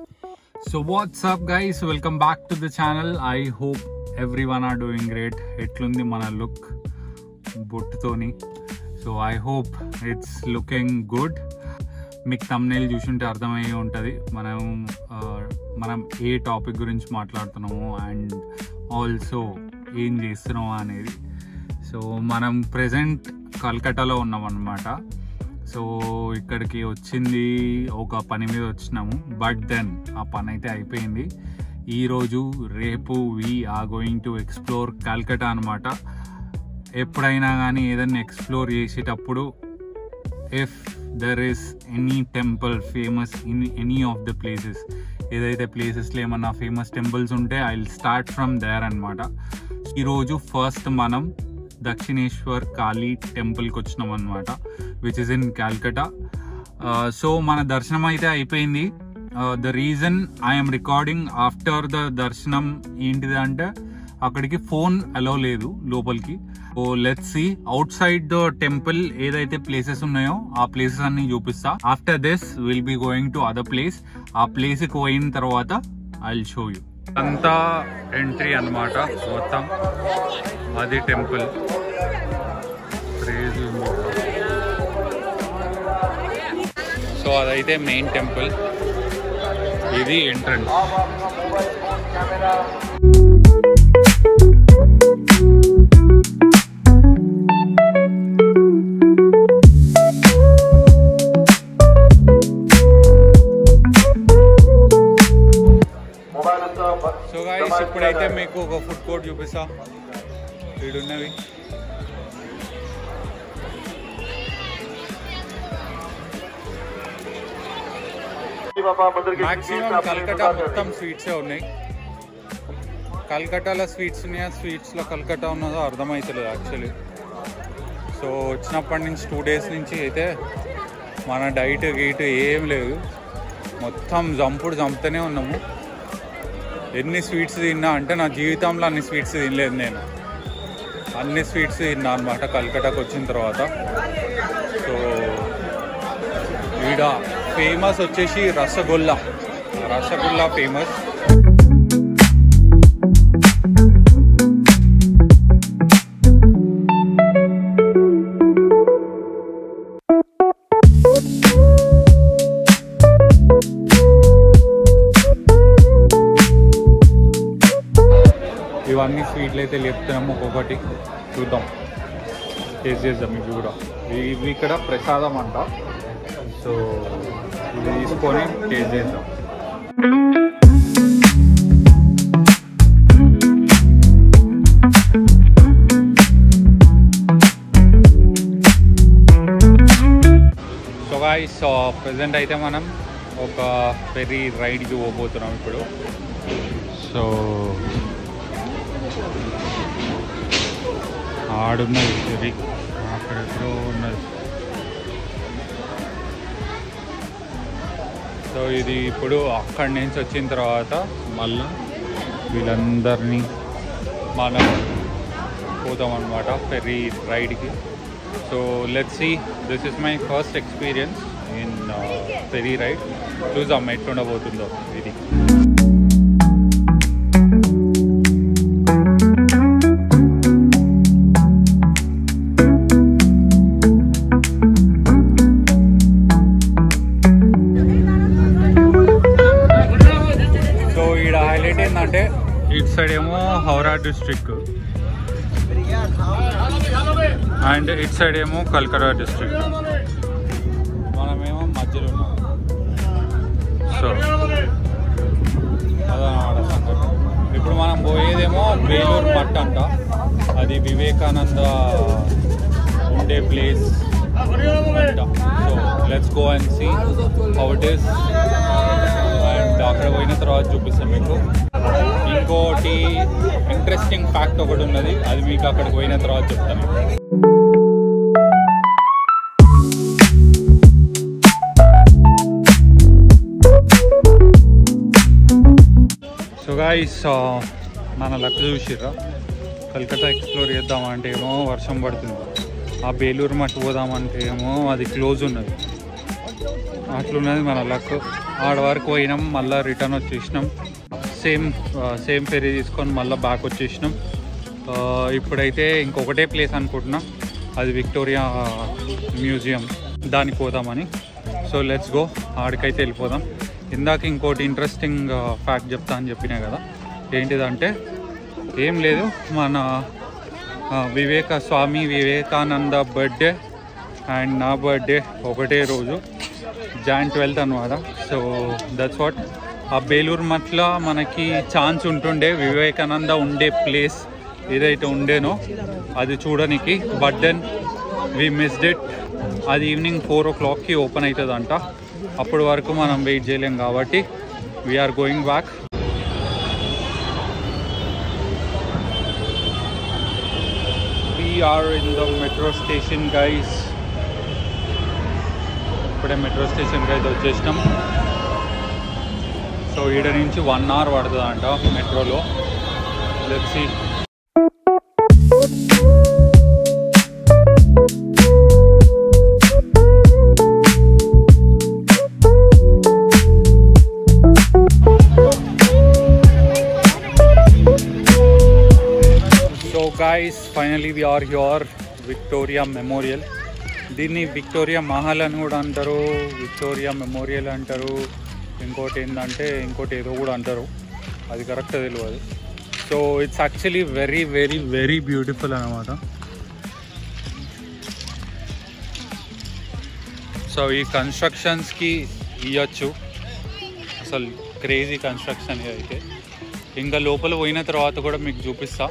So what's up guys, welcome back to the channel. I hope everyone are doing great. Etlundi mana look bottutoni, so I hope it's looking good. మీకు thumbnail చూసుంటే అర్థమయ్యే ఉంటుంది మనం ఏ topic గురించి మాట్లాడుతున్నాము and also ఏం చేస్తున్నాము అనేది. సో మనం ప్రెజెంట్ కల్కట్టాలో ఉన్నాం అన్నమాట. సో ఇక్కడికి వచ్చింది ఒక పని మీద వచ్చినాము, బట్ దెన్ ఆ పని అయితే అయిపోయింది. ఈరోజు రేపు we are going to explore Calcutta అనమాట. ఎప్పుడైనా కానీ ఏదైనా ఎక్స్ప్లోర్ చేసేటప్పుడు if there is any temple famous in any of the places, ఏదైతే ప్లేసెస్లో ఏమన్నా ఫేమస్ టెంపుల్స్ ఉంటే I will start from there అనమాట. ఈరోజు ఫస్ట్ మనం దక్షిణేశ్వర్ కాళీ టెంపుల్కి వచ్చినాం అనమాట, which is in Calcutta. So మన దర్శనం అయితే అయిపోయింది. The reason I'm recording after the దర్శనం ఏంటిది అంటే అక్కడికి ఫోన్ అలౌ లేదు లోపలికి. So let's see outside the temple ఏదైతే ప్లేసెస్ ఉన్నాయో ఆ ప్లేసెస్ అన్ని చూపిస్తా. After this will be going to other place. ఆ ప్లేస్కి పోయిన తర్వాత ఐ విల్ షో యూ. అంతా ఎంట్రీ అన్నమాట మొత్తం, అది టెంపుల్. సో అదైతే మెయిన్ టెంపుల్, ఇది ఎంట్రన్స్. సో గైస్ ఇప్పుడైతే మీకు ఒక ఫుడ్ కోర్ట్ చూపిస్తా. వీడున్నవి మ్యాక్సిమం కల్కట్టా మొత్తం స్వీట్సే ఉన్నాయి. కల్కట్టాలో స్వీట్స్ ఉన్నాయా, స్వీట్స్లో కల్కట్టా ఉన్నదో అర్థమవుతలేదు యాక్చువల్లీ. సో వచ్చినప్పటి నుంచి 2 days నుంచి అయితే మన డైట్ గీట్ ఏం లేదు, మొత్తం చంపుతూనే ఉన్నాము. ఎన్ని స్వీట్స్ తిన్నా అంటే నా జీవితంలో అన్ని స్వీట్స్ తినలేదు నేను. అన్ని స్వీట్స్ తిన్నా అనమాట కల్కట్టాకి వచ్చిన తర్వాత. సో ఈడ ఫేమస్ వచ్చేసి రసగుల్లా ఫేమస్. ఇవన్నీ స్వీట్లు అయితే లేపుతున్నాము, ఒక్కొక్కటి చూద్దాం, టేస్ట్ చేద్దాం. ఇవి కూడా ఇవి ఇక్కడ ప్రసాదం అంట. సో ఇది తీసుకొని టేస్ట్ చేద్దాం. సో గైస్ ప్రెజెంట్ అయితే మనం ఒక ఫెర్రీ రైడ్కి పోబోతున్నాం ఇప్పుడు. సో ఆడున్నది ఫెర్రీ, అక్కడ ఎక్కడో ఉన్నది. సో ఇది ఇప్పుడు అక్కడి నుంచి వచ్చిన తర్వాత మళ్ళీ వీళ్ళందరినీ మనం పోతాం అన్నమాట ఫెర్రీ రైడ్కి. So let's see, this is my first experience in ferry ride. చూద్దాం ఎట్లుండబోతుందో ఇది. ఏంటంటే ఇటు సైడ్ ఏమో హౌరా డిస్ట్రిక్ట్ అండ్ ఇటు సైడ్ ఏమో కల్కట్టా డిస్ట్రిక్ట్, మనమేమో మధ్యలో ఉన్నాం. సో అదనమాట సంగతి. ఇప్పుడు మనం పోయేదేమో బేలూరు మఠ్ అంట, అది వివేకానంద ఉండే ప్లేస్ అంట. So let's go and see how it is. And అక్కడ పోయిన తర్వాత చూపిస్తాం మీకు. ఇంకోటి ఇంట్రెస్టింగ్ ఫ్యాక్ట్ ఒకటి ఉన్నది, అది మీకు అక్కడికి పోయిన తర్వాత చెప్తాను. సో గైస్ మన లక్ చూసిర్రా, కల్కట్టా ఎక్స్ప్లోర్ చేద్దామంటే ఏమో వర్షం పడుతుంది, ఆ బేలూరు మఠ్ పోదామంటే ఏమో అది క్లోజ్ ఉన్నది. అట్లున్నది మన లక్. ఆడ వరకు పోయినాం, మళ్ళీ రిటర్న్ వచ్చేసినాం. సేమ్ ఫెరీ తీసుకొని మళ్ళీ బ్యాక్ వచ్చేసినాం. ఇప్పుడైతే ఇంకొకటే ప్లేస్ అనుకుంటున్నా, అది విక్టోరియా మ్యూజియం, దానికి పోదామని. సో లెట్స్ గో, ఆడికైతే వెళ్ళిపోదాం. ఇందాక ఇంకోటి ఇంట్రెస్టింగ్ ఫ్యాక్ట్ చెప్తా అని చెప్పినా కదా, ఏంటిదంటే ఏం లేదు, మన స్వామి వివేకానంద బర్త్డే అండ్ నా బర్త్డే ఒకటే రోజు, Jan 12th అనమాట. So that's what. ఆ బేలూరు మట్ల మనకి ఛాన్స్ ఉంటుండే వివేకానంద ఉండే ప్లేస్ ఏదైతే ఉండేనో అది చూడడానికి, but then we missed it. అది ఈవినింగ్ 4 o'clockకి ఓపెన్ అవుతుందంట. అప్పటి వరకు మనం వెయిట్ చేయలేం కాబట్టి we're going back. We are in the metro station, guys. ఇప్పుడే మెట్రో స్టేషన్కి అయితే వచ్చేసినాం. సో ఈడ నుంచి 1 hour పడుతుందంట మెట్రోలో. Let's see. So guys, finally we are here, Victoria Memorial. దీన్ని విక్టోరియా మహల్ అని కూడా అంటారు, విక్టోరియా మెమోరియల్ అంటారు, ఇంకోటి ఏంటంటే ఇంకోటి ఏదో కూడా అంటారు, అది కరెక్ట్ తెలియదు. So it's actually very very very beautiful అనమాట. సో ఈ కన్స్ట్రక్షన్స్కి ఇవ్వచ్చు, అసలు క్రేజీ కన్స్ట్రక్షన్ అయితే. ఇంకా లోపల పోయిన తర్వాత కూడా మీకు చూపిస్తా.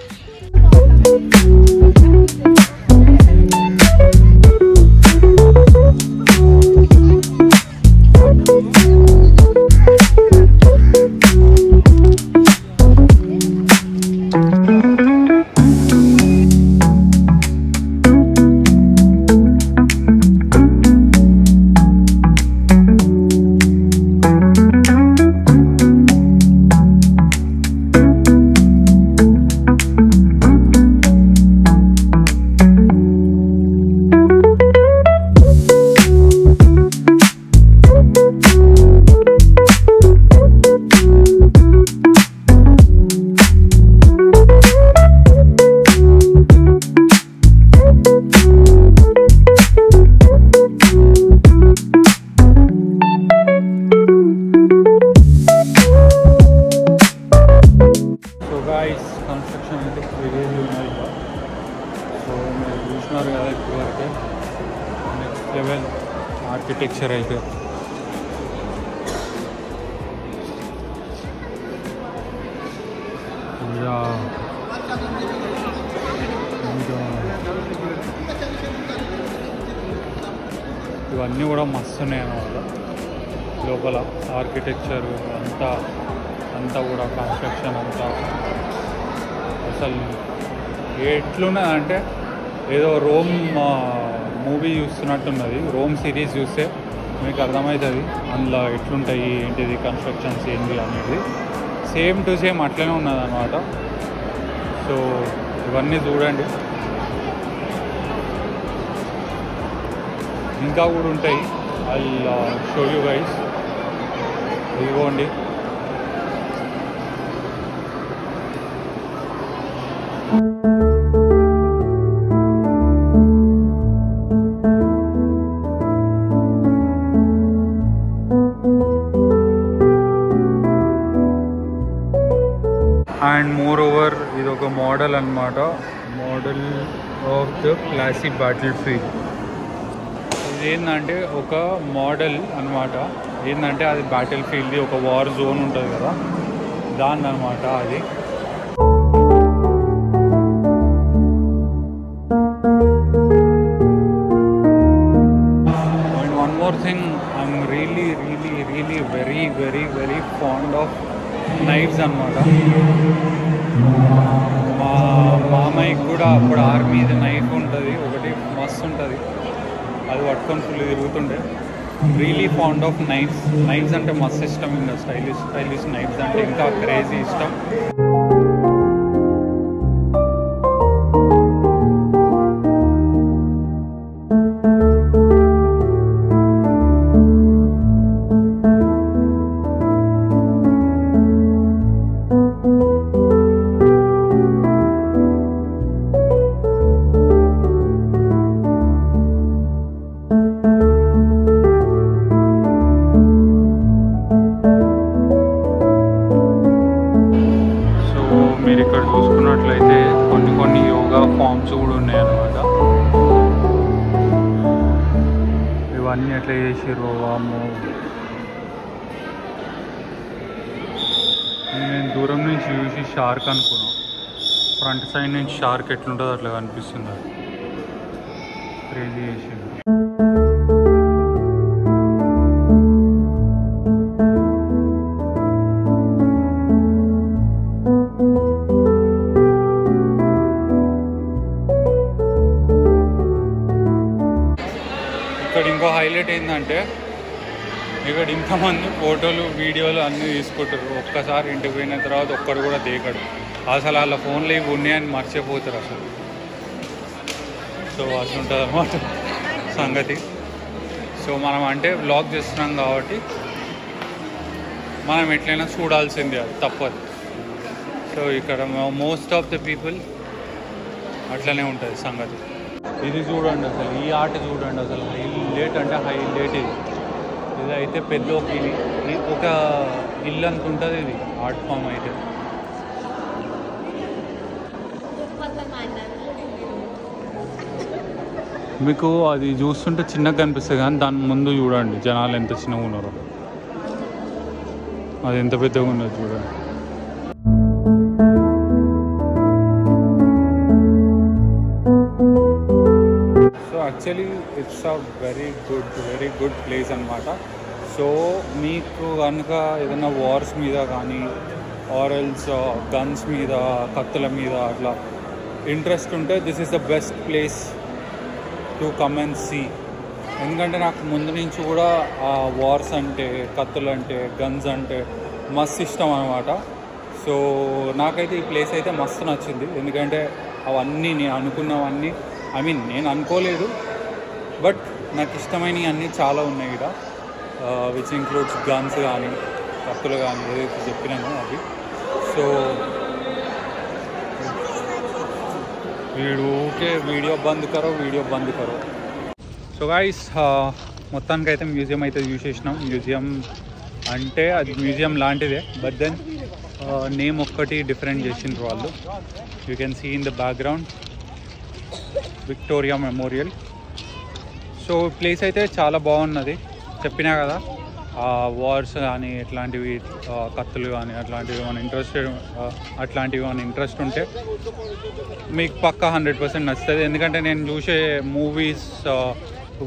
కన్స్ట్రక్షన్ అయితే క్రేజీ ఉన్నాయి. సో మీరు చూసినారు కదా ఇప్పటివరకే, నెక్స్ట్ లెవెల్ ఆర్కిటెక్చర్ అయితే. ఇవన్నీ కూడా మస్తు ఉన్నాయి అన్నమాట. లోపల ఆర్కిటెక్చర్ అంతా కూడా కన్స్ట్రక్షన్ అంతా అసలు ఎట్లున్నదంటే ఏదో రోమ్ మూవీ చూస్తున్నట్టున్నది. రోమ్ సిరీస్ చూస్తే మీకు అర్థమవుతుంది అందులో ఎట్లుంటాయి, ఏంటిది కన్స్ట్రక్షన్స్ ఏంటి అనేది. సేమ్ టు సేమ్ అట్లనే ఉన్నది అన్నమాట. సో ఇవన్నీ చూడండి, ఇంకా కూడా ఉంటాయి. I show you guys. ఇదిగోండి, అండ్ మోర్ ఓవర్ ఇది ఒక మోడల్ అన్నమాట, model of the classic battle field. ఇది ఏంటంటే ఒక మోడల్ అన్నమాట. ఏంటంటే అది బ్యాటిల్ ఫీల్డ్, ఒక వార్ జోన్ ఉంటుంది కదా, దాన్ని అనమాట అది. And one more thing, I'm really really really very very very fond of knifes అన్నమాట. మా మామయ్యకి కూడా అప్పుడు ఆర్మీది నైఫ్ ఉంటుంది ఒకటి, మస్తు ఉంటుంది, అది పట్టుకొని ఫుల్ తిరుగుతుండే. రియలీ ఫాండ్ ఆఫ్ నైఫ్స్ అంటే మస్తు ఇష్టం. ఇంకా స్టైలిష్ నైఫ్స్ అంటే ఇంకా క్రేజీ ఇష్టం. ఎట్లా చేసిర్రు వామ్మో. నేను దూరం నుంచి చూసి షార్క్ అనుకున్నాను, ఫ్రంట్ సైడ్ నుంచి షార్క్ ఎట్లుంటుందో అట్లా కనిపిస్తుంది. అది క్రేజీ చేసిండు. ఇక్కడ ఇంకో హైలైట్ ఏంటంటే ఇక్కడ ఇంతమంది ఫోటోలు వీడియోలు అన్నీ తీసుకుంటారు. ఒక్కసారి ఇంటికి పోయిన తర్వాత ఒక్కడు కూడా దిగడు. అసలు వాళ్ళ ఫోన్లో ఇవి ఉన్నాయని మర్చిపోతారు అసలు. సో అట్లుంటుంది అన్నమాట సంగతి. సో మనం అంటే వ్లాగ్ చేస్తున్నాం కాబట్టి మనం ఎట్లయినా చూడాల్సిందే, అది తప్పదు. సో ఇక్కడ మోస్ట్ ఆఫ్ ద పీపుల్ అట్లనే ఉంటుంది సంగతి. ఇది చూడండి అసలు, ఈ ఆర్ట్ చూడండి అసలు, హైలైట్ అంటే హైలైట్. ఇది అయితే పెద్ద ఒక ఇల్లు అంత ఉంటుంది ఇది ఆర్ట్ ఫామ్ అయితే. మీకు అది చూస్తుంటే చిన్నగా కనిపిస్తుంది కానీ దాని ముందు చూడండి జనాలు ఎంత చిన్నగా ఉన్నారో, అది ఎంత పెద్దగా ఉన్నది చూడండి. Actually it's a very good place అనమాట. సో మీకు కనుక ఏదైనా వార్స్ మీద కానీ ఆరల్స్ గన్స్ మీద, కత్తుల మీద అట్లా ఇంట్రెస్ట్ ఉంటే this is the best place to come and see. ఎందుకంటే నాకు ముందు నుంచి కూడా ఆ వార్స్ అంటే, కత్తులు అంటే, గన్స్ అంటే మస్తు ఇష్టం అనమాట. సో నాకైతే ఈ ప్లేస్ అయితే మస్తు నచ్చింది. ఎందుకంటే అవన్నీ నేను అనుకున్నవన్నీ, ఐ మీన్ నేను అనుకోలేదు, బట్ నాకు ఇష్టమైనవి అన్నీ చాలా ఉన్నాయి ఇక్కడ. విచ్ ఇంక్లూడ్స్ గన్స్ కానీ, కత్తులు కానీ, ఏదైతే చెప్పినానో అవి. సో ఊకే వీడియో బంద్ కరో. సో గైస్ మొత్తానికైతే మ్యూజియం అయితే చూసేసినాం. మ్యూజియం అంటే అది మ్యూజియం లాంటిదే, బట్ దెన్ నేమ్ ఒక్కటి డిఫరెంట్ చేసిండ్రు వాళ్ళు. You can see in the background Victoria Memorial. So place అయితే చాలా బాగున్నది. చెప్పినా కదా, వార్స్ కానీ ఎట్లాంటివి, కత్తులు కానీ అట్లాంటివి మన ఇంట్రెస్ట్ ఉంటే మీకు పక్కా 100% నచ్చుతుంది. ఎందుకంటే నేను చూసే మూవీస్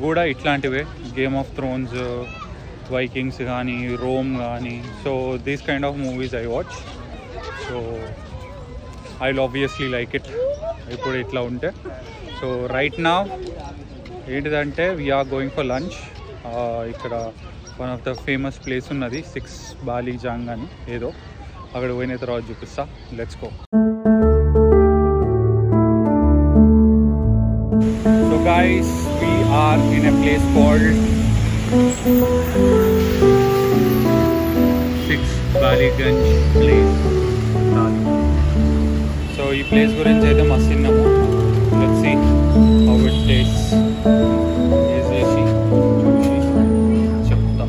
కూడా ఇట్లాంటివే, గేమ్ ఆఫ్ థ్రోన్స్, వైకింగ్స్ కానీ, రోమ్ కానీ. So these kind of movies I watch. So I will obviously like it ఇప్పుడు ఇట్లా ఉంటే. సో రైట్ నా ఏంటిదంటే వీఆర్ గోయింగ్ ఫర్ లంచ్. ఇక్కడ one of the famous place ఉన్నది, 6 బాలీ జాంగ్ అని ఏదో, అక్కడ పోయిన తర్వాత చూపిస్తా. Let's go. So guys we are in a place called 6 Ballygunge place. So ఈ ప్లేస్ గురించి అయితే మస్తు విన్నాము. Let's see how it tastes. చేసి చూసి చెప్తా.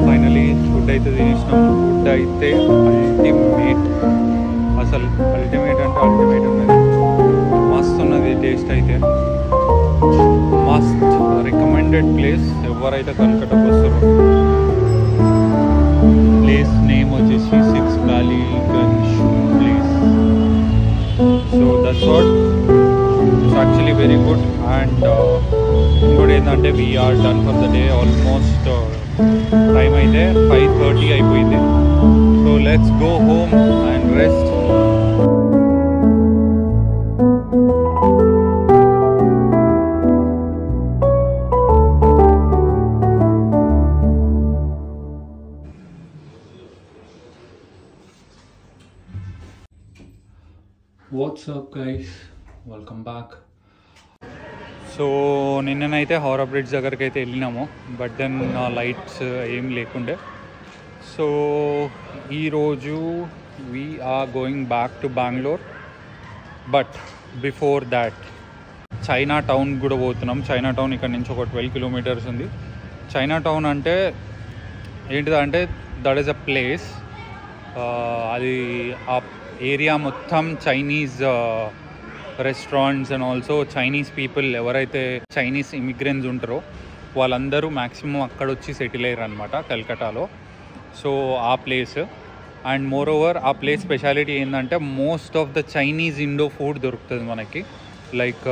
ఫైనలీ ఫుడ్ అయితే తినేసినాం. ఫుడ్ అయితే అల్టిమేట్, అసలు అల్టిమేట్ అంటే అల్టిమేట్ ఉన్నది. మస్తు ఉన్నది టేస్ట్ అయితే, మస్ట్ రికమెండెడ్ ప్లేస్. ఎవరైతే కలకట్టాకు వస్తారో, ప్లేస్ నేమ్ వచ్చేసి 6 Ballygunge place. So that's what, it's actually very good. And ఇంకోటి ఏంటంటే we are done for the day. Almost time అయితే 5:30 అయిపోయింది. So let's go home and rest. What's up guys, welcome back. So నిన్ననైతే Howrah bridge దగ్గరికి అయితే వెళ్ళినాము, but then lights ఏం లేకుండే. సో సో ఈరోజు we are going back to Bangalore, but before that China town కూడా పోతున్నాం. చైనా టౌన్ ఇక్కడ నుంచి ఒక 12 కిలోమీటర్స్ ఉంది. చైనా టౌన్ అంటే ఏంటిదంటే దట్ ఈస్ అ ప్లేస్, అది ఆ ఏరియా మొత్తం Chinese restaurants and also Chinese people, ఎవరైతే చైనీస్ ఇమిగ్రెంట్స్ ఉంటారో వాళ్ళందరూ మ్యాక్సిమం అక్కడ వచ్చి సెటిల్ అయ్యారు అనమాట కల్కటాలో. సో ఆ ప్లేస్, అండ్ మోర్ ఓవర్ ఆ ప్లేస్ స్పెషాలిటీ ఏంటంటే most of the Chinese Indo food దొరుకుతుంది మనకి. లైక్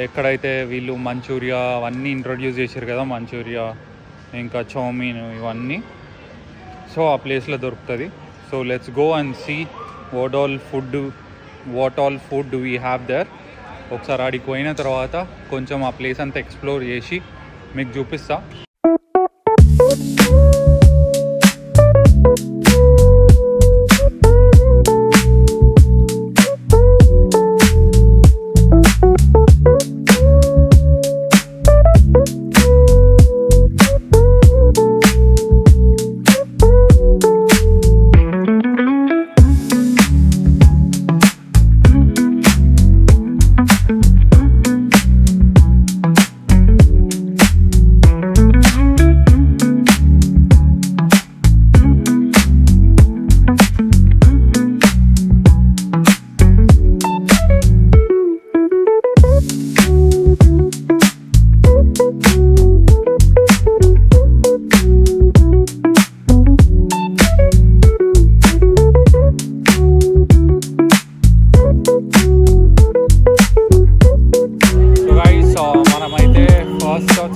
ఎక్కడైతే వీళ్ళు మంచూరియా అవన్నీ ఇంట్రొడ్యూస్ చేశారు కదా, మంచూరియా ఇంకా చౌమీన్ ఇవన్నీ, సో ఆ ప్లేస్లో దొరుకుతుంది. So let's go and see what all food do we have there. ఒకసారి ఆడికి పోయిన తర్వాత కొంచెం ఆ ప్లేస్ అంతా ఎక్స్ప్లోర్ చేసి మీకు చూపిస్తా.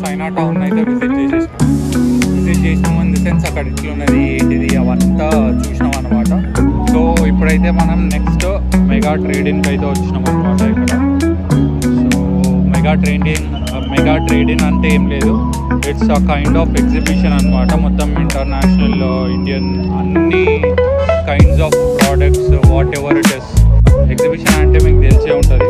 చైనా టౌన్ అయితే విజిట్ చేసినాం ఇన్ ది సెన్స్ అక్కడ ఇట్లా ఉన్నది ఏంటిది అవంతా చూసినాం అనమాట. సో ఇప్పుడైతే మనం నెక్స్ట్ మెగా ట్రేడింగ్కి అయితే వచ్చినాం అనమాట ఇక్కడ. సో మెగా ట్రేడింగ్ అంటే ఏం లేదు, it's a kind of exhibition అనమాట. మొత్తం ఇంటర్నేషనల్ ఇండియన్ అన్ని kinds of products whatever it is. Exhibition అంటే మీకు తెలిసే ఉంటుంది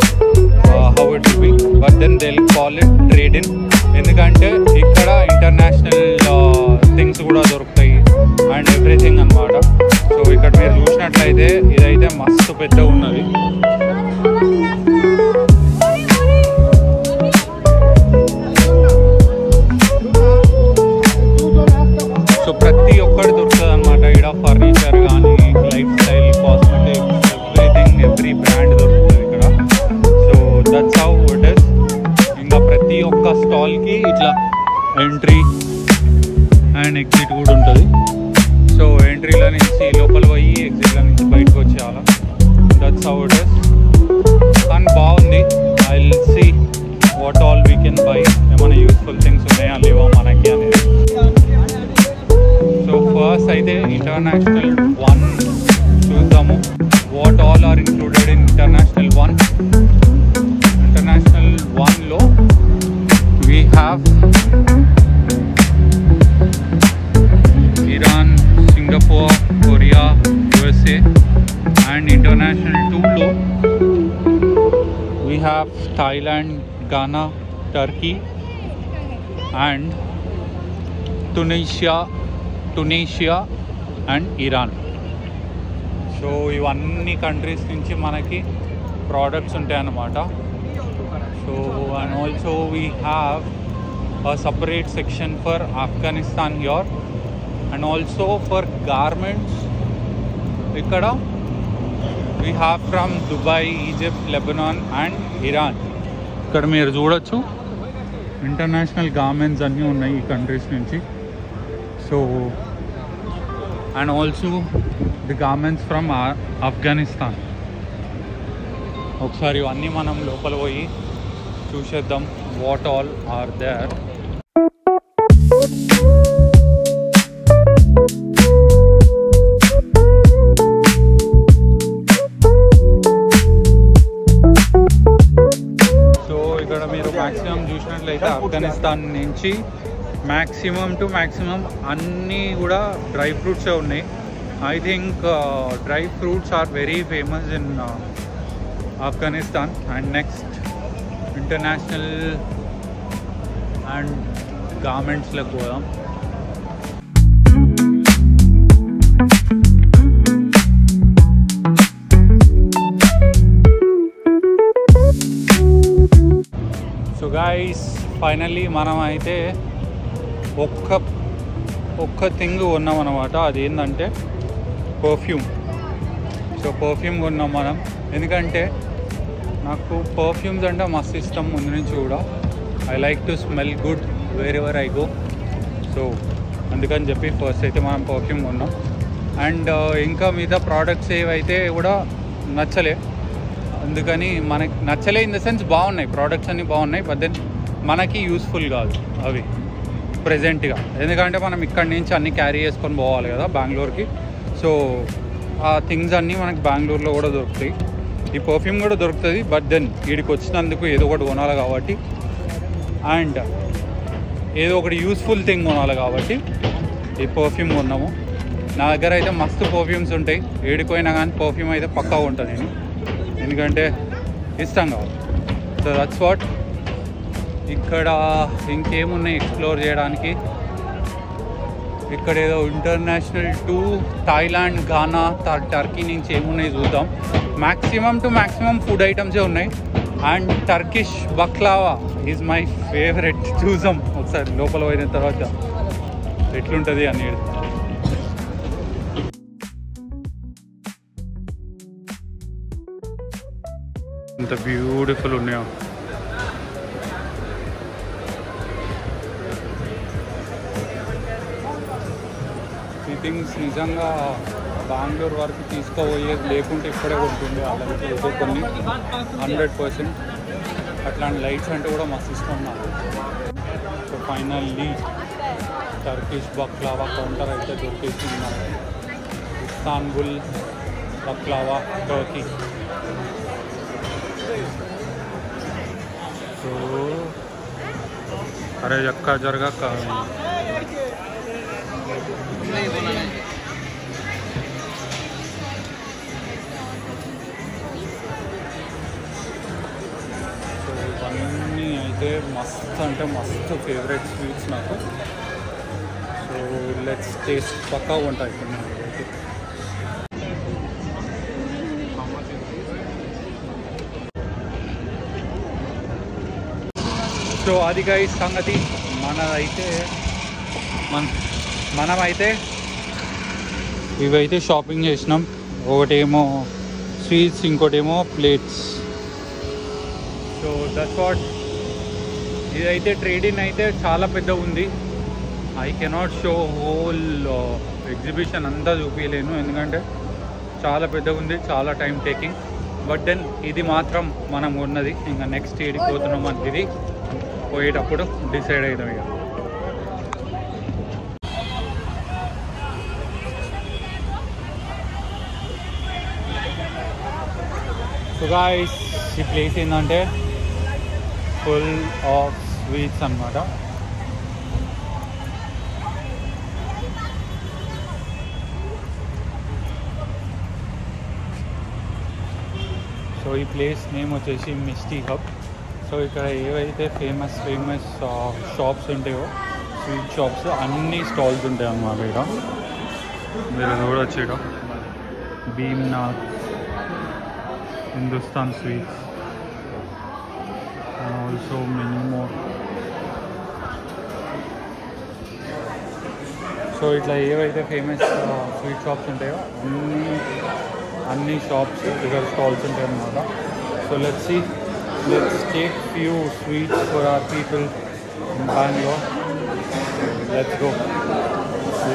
how it will be, but then they will call it trading. ఎందుకంటే ఇక్కడ ఇంటర్నేషనల్ థింగ్స్ కూడా దొరుకుతాయి అండ్ ఎవ్రీథింగ్ అనమాట. సో ఇక్కడ మీరు చూసినట్లయితే ఇదైతే మస్తు పెద్దగా ఉన్నది. సో ప్రతి ఒక్కటి దొరుకుతుంది అనమాట ఇక్కడ. ఫర్నిచర్ కానీ, life style, cosmetics, every brand దొరుకుతుంది ఇక్కడ. So that's how it is. ఇంకా ప్రతి ఒక్క స్టాల్కి ఇట్లా ఎంట్రీ అండ్ ఎగ్జిట్ కూడా ఉంటుంది. సో ఎంట్రీలో నుంచి లోపల పోయి ఎగ్జిట్లో నుంచి బయటకు వచ్చేయాలి. That's how it is. కానీ బాగుంది. I will see what all we can buy, ఏమైనా యూస్ఫుల్ థింగ్స్ ఉన్నాయా లేవా మనకి అనేది. సో ఫస్ట్ అయితే ఇంటర్నేషనల్ వన్ చూద్దాము. What all are included in international one. ఇంటర్నేషనల్ వన్లో we have Iran, Singapore, Korea, USA, and international 2 lo we have Thailand, Ghana, Turkey, and Tunisia and Iran. So ఇవన్నీ countries నుంచి మనకి products ఉంటాయి అన్నమాట. So and also we have a separate section for Afghanistan here, and also for garments ikkada we have from Dubai, Egypt, Lebanon and Iran. ikkada meer చూడొచ్చు international garments అన్నీ ఉన్నాయి ఈ countries నుంచి. So and also the garments from Afghanistan. ఒకసారి ఇవన్నీ మనం లోపల పోయి చూసేద్దాం what all are there. So ఇక్కడ మీరు మ్యాక్సిమం చూసినట్లయితే ఆఫ్ఘనిస్తాన్ నుంచి మ్యాక్సిమం టు మ్యాక్సిమం అన్నీ కూడా డ్రై ఫ్రూట్సే ఉన్నాయి. I think dry fruits are very famous in Afghanistan. And next international and garments like podam. Finally మనం అయితే ఒక్క థింగ్ కొన్నాం అనమాట. అదేంటంటే పర్ఫ్యూమ్. సో పర్ఫ్యూమ్ కొన్నాం మనం, ఎందుకంటే నాకు పర్ఫ్యూమ్స్ అంటే మస్తు ఇష్టం ముందు నుంచి కూడా. I like to smell good where ever I go. So అందుకని చెప్పి ఫస్ట్ అయితే మనం పర్ఫ్యూమ్ కొన్నాం. అండ్ ఇంకా మిగతా ప్రోడక్ట్స్ ఏవైతే కూడా నచ్చలే, అందుకని మనకి నచ్చలే ఇన్ ద సెన్స్ బాగున్నాయి, ప్రోడక్ట్స్ అన్నీ బాగున్నాయి, బట్ దెన్ మనకి యూస్ఫుల్ కాదు అవి ప్రెజెంట్గా. ఎందుకంటే మనం ఇక్కడి నుంచి అన్నీ క్యారీ చేసుకొని పోవాలి కదా బెంగళూరుకి. సో ఆ థింగ్స్ అన్నీ మనకి బెంగళూరులో కూడా దొరుకుతాయి. ఈ పర్ఫ్యూమ్ కూడా దొరుకుతుంది, బట్ దెన్ వీడికి వచ్చినందుకు ఏదో ఒకటి కొనాలి కాబట్టి, అండ్ ఏదో ఒకటి యూస్ఫుల్ థింగ్ కొనాలి కాబట్టి ఈ పర్ఫ్యూమ్ కొన్నాము. నా దగ్గర అయితే మస్తు పర్ఫ్యూమ్స్ ఉంటాయి, ఏడిపోయినా కానీ పర్ఫ్యూమ్ అయితే పక్కా ఉంటుంది నేను, ఎందుకంటే ఇష్టం కావాలి. So that's what. ఇక్కడ ఇంకేమున్నాయి ఎక్స్ప్లోర్ చేయడానికి? ఇక్కడ ఏదో international to Thailand, Ghana, Turkey నుంచి ఏమున్నాయి చూద్దాం. మ్యాక్సిమం ఫుడ్ ఐటమ్సే ఉన్నాయి. And Turkish baklava is my favourite. చూసాం ఒకసారి లోపల పోయిన తర్వాత ఎట్లుంటుంది అనేది. ఎంత బ్యూటిఫుల్ ఉన్నాయో. ఈ థింగ్స్ నిజంగా బెంగళూరు వరకు తీసుకోబోయేది లేకుంటే ఇక్కడే ఉంటుంది అలాగే ఏదో కొన్ని 100%. అట్లాంటి లైట్స్ అంటే కూడా మస్తు ఇష్టం నాకు. So finally Turkish baklava counter అయితే దొరికేసింది నాకు. Istanbul baklava, Turkey. సో అరే ఎక్క జరగక ఇవన్నీ అయితే మస్తు అంటే మస్తు ఫేవరెట్ స్వీట్స్ నాకు. So let's taste. పక్కా ఉంటాయి ఇప్పుడు నేను. సో అది గైస్ సంగతి. మనమైతే ఇవైతే షాపింగ్ చేసినాం. ఒకటేమో స్వీట్స్, ఇంకోటేమో ప్లేట్స్. So that's what. ఇదైతే ట్రేడింగ్ అయితే చాలా పెద్ద ఉంది. I cannot show whole exhibition అంతా చూపించలేను, ఎందుకంటే చాలా పెద్దగా ఉంది, చాలా టైం టేకింగ్. బట్ దెన్ ఇది మాత్రం మనం ఉన్నది. ఇంకా నెక్స్ట్ ఏడికి పోతున్నాం అంటే ఇది పోయేటప్పుడు డిసైడ్ అవుతాం ఇక. సో గాయ్స్, ఈ ప్లేస్ ఏంటంటే ఫుల్ ఆఫ్ స్వీట్స్ అన్నమాట. సో ఈ ప్లేస్ నేమ్ వచ్చేసి మిస్టీ హబ్. సో ఇక్కడ ఏవైతే ఫేమస్ షాప్స్ ఉంటాయో, స్వీట్ షాప్స్, అన్ని స్టాల్స్ ఉంటాయి అన్నమాట. ఇక్కడ మీరు చూడొచ్చు, ఇక్కడ Bhimnath, Hindustan sweets, and also many more. So ఇట్లా ఏవైతే ఫేమస్ స్వీట్ షాప్స్ ఉంటాయో అన్ని షాప్స్ ఇక్కడ స్టాల్స్ ఉంటాయి అన్నమాట. So let's take few sweets for our people in Bengaluru. Let's go.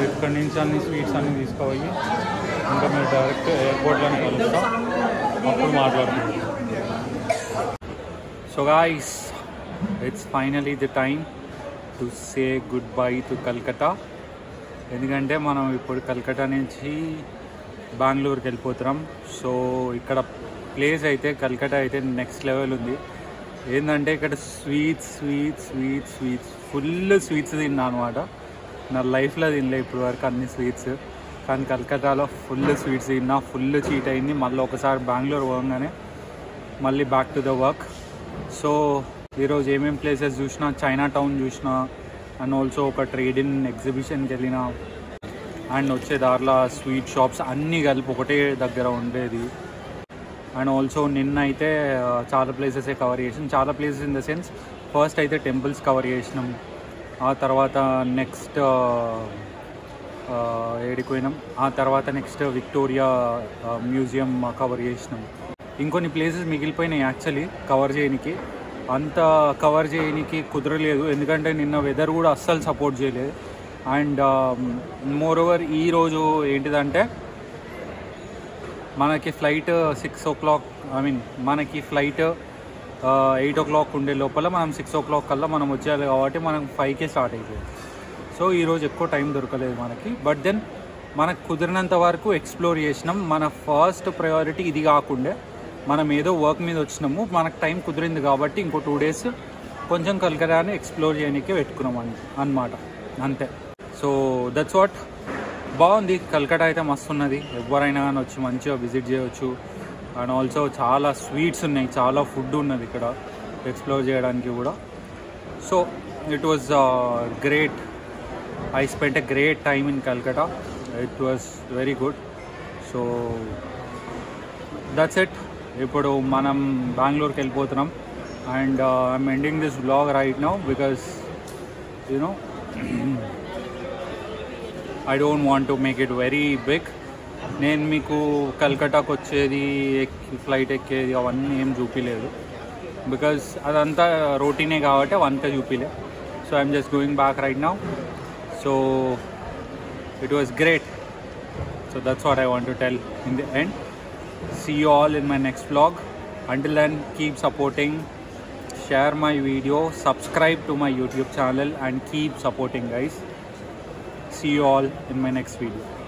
ఇక్కడి నుంచి అన్ని స్వీట్స్ అన్నీ తీసుకోవాలి. ఇంకా మీరు డైరెక్ట్ ఎయిర్పోర్ట్లోనే కలుస్తాం, అప్పుడు మాట్లాడుతున్నాం. So guys, it's finally the time to say good bye to Calcutta. ఎందుకంటే మనం ఇప్పుడు కల్కటా నుంచి బెంగళూరుకి వెళ్ళిపోతున్నాం. సో ఇక్కడ ప్లేస్ అయితే కల్కటా అయితే నెక్స్ట్ లెవెల్ ఉంది. ఏంటంటే ఇక్కడ స్వీట్స్ ఫుల్ స్వీట్స్ తిన్నా అనమాట. నా లైఫ్లో తినలే ఇప్పుడు వరకు అన్ని స్వీట్స్, కానీ కల్కటాలో ఫుల్ స్వీట్స్ తిన్నా. ఫుల్ చీట్ అయింది. మళ్ళీ ఒకసారి బెంగళూరు పోగానే మళ్ళీ back to the work. So ఈరోజు ఏమేమి ప్లేసెస్ చూసినా, చైనా టౌన్ చూసినా, అండ్ ఆల్సో ఒక ట్రేడింగ్ ఎగ్జిబిషన్కి వెళ్ళిన, అండ్ వచ్చే దారిలో స్వీట్ షాప్స్ అన్నీ కలిపి ఒకటే దగ్గర ఉండేది. అండ్ ఆల్సో నిన్న అయితే చాలా ప్లేసెసే కవర్ చేసాం. చాలా places in the sense, first అయితే టెంపుల్స్ కవర్ చేసినాం, ఆ తర్వాత నెక్స్ట్ ఏడిపోయినాం, ఆ తర్వాత నెక్స్ట్ విక్టోరియా మ్యూజియం కవర్ చేసినాం. ఇంకొన్ని ప్లేసెస్ మిగిలిపోయినాయి యాక్చువల్లీ కవర్ చేయడానికి. అంత కవర్ చేయడానికి కుదరలేదు, ఎందుకంటే నిన్న వెదర్ కూడా అస్సలు సపోర్ట్ చేయలేదు. అండ్ మోర్ ఓవర్ ఈరోజు ఏంటిదంటే మనకి ఫ్లైట్ 6 o'clock, మనకి ఫ్లైట్ 8 o'clock ఉండే లోపల మనం 6 o'clock కల్లా మనం వచ్చేయాలి కాబట్టి మనం 5కే స్టార్ట్ అయిపోయింది. సో ఈరోజు ఎక్కువ టైం దొరకలేదు మనకి. బట్ దెన్ మనకు కుదిరినంత వరకు ఎక్స్ప్లోర్ చేసినాం. మన ఫస్ట్ ప్రయారిటీ ఇది కాకుండా మనం ఏదో వర్క్ మీద వచ్చినాము, మనకు టైం కుదిరింది కాబట్టి ఇంకో 2 days కొంచెం కల్కటాని ఎక్స్ప్లోర్ చేయడానికి పెట్టుకున్నాం అన్నమాట, అంతే. So that's what. బాగుంది కల్కటా అయితే, మస్తు ఉన్నది. ఎవరైనా కానీ వచ్చి మంచిగా విజిట్ చేయవచ్చు. అండ్ ఆల్సో చాలా స్వీట్స్ ఉన్నాయి, చాలా ఫుడ్ ఉన్నది ఇక్కడ ఎక్స్ప్లోర్ చేయడానికి కూడా. So it was great. I spent a great time in Calcutta. It was very good. So that's it. ఇప్పుడు మనం బెంగళూరుకి వెళ్ళిపోతున్నాం. And I'm ending this vlog right now because I don't want to make it very big. నేను మీకు కల్కటాకు వచ్చేది, flight ఎక్కేది అవన్నీ ఏం చూపించలేదు, బికాజ్ అదంతా రొటీనే కాబట్టి అవంతా చూపించలే. So I'm just going back right now. So it was great. So that's what I want to tell in the end. See you all in my next vlog. Until then, keep supporting, share my video, subscribe to my YouTube channel and keep supporting, guys. See you all in my next video.